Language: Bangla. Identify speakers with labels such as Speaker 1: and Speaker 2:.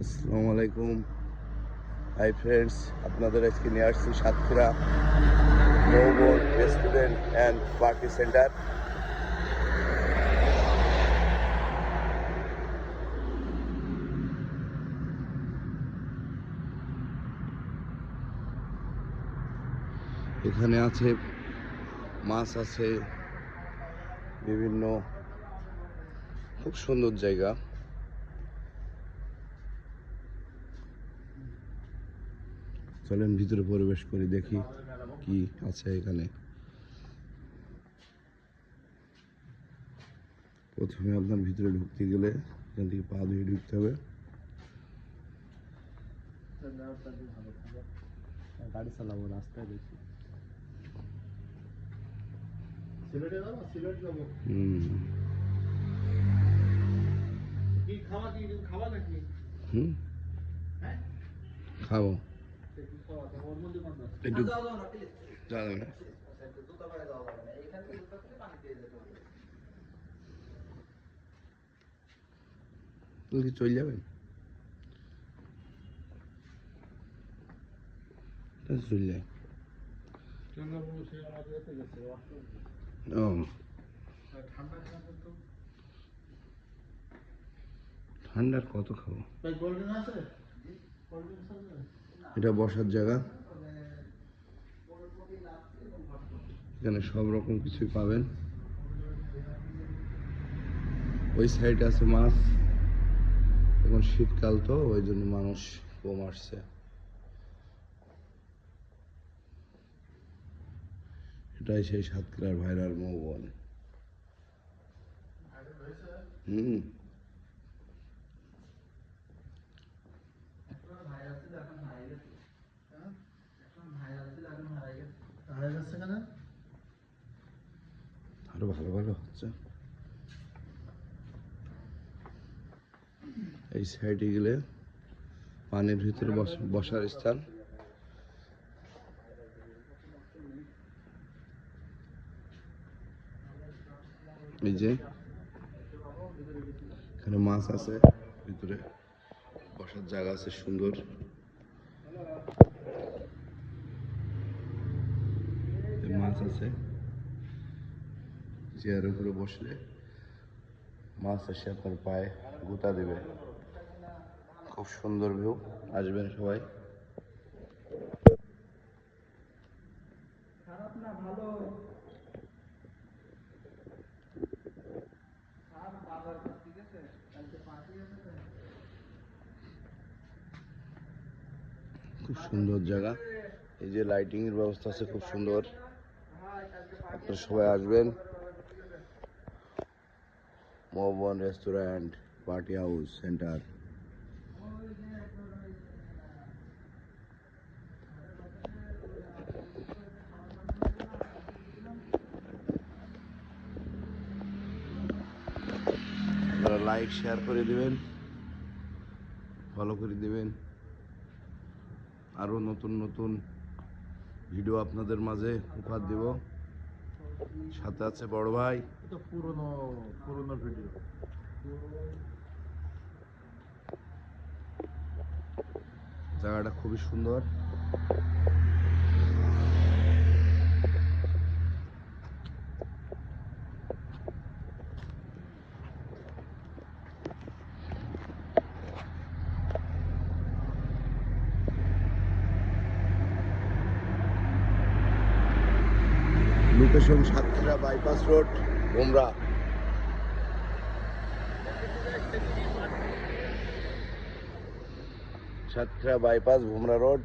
Speaker 1: আসসালামু আলাইকুম। হাই ফ্রেন্ডস, আপনাদের আজকে নিয়ে আসছি Satkhira Moubon restaurant and party centre. এখানে আছে মাছ, আছে বিভিন্ন, খুব সুন্দর জায়গা। চলেন ভিতরে প্রবেশ করে দেখি কি আছে এখানে। প্রথমে আপনার ভিতরে ঢুকতে গেলে এখান থেকে পা ধুয়ে ঢুকতে হবে।
Speaker 2: গাড়ি চালাবো, রাস্তায় দেখি।
Speaker 1: খাবো একটু চলে যাবেন, চলে যায়। ঠান্ডার কত খাবো। এটা বসার জায়গা, এখানে সব রকম কিছুই পাবেন। ওই সাইডে আছে মাছ, এখন শীতকাল তো ওই জন্য মানুষ কম আসছে। এটাই সেই সাতক্ষীরার ভাইরাল মৌবন। আরো ভালো ভালো হচ্ছে। এই সাইডে গেলে পানির ভিতরে বসার স্থান। এই যে এখানে মাছ আছে, ভিতরে বসার জায়গা আছে সুন্দর। মাছ আছে, চেয়ারের উপরে বসলে মাছ এসে আপনার পায়ে গুঁতা দেবে। খুব সুন্দর ভিউ, আসবেন সবাই। খুব সুন্দর জায়গা। এই যে লাইটিং এর ব্যবস্থা আছে খুব সুন্দর। আপনারা সবাই আসবেন। Moubon restaurant party house centre. আপনারা লাইক শেয়ার করে দিবেন, ফলো করে দিবেন। আরো নতুন নতুন ভিডিও আপনাদের মাঝে উপহার দিব। সাথে আছে বড় ভাই।
Speaker 2: পুরনো ভিডিও।
Speaker 1: জায়গাটা খুবই সুন্দর। লোকেশন সাতক্ষীরা বাইপাস রোড, ভোমরা। সাতক্ষীরা বাইপাস, ভোমরা রোড।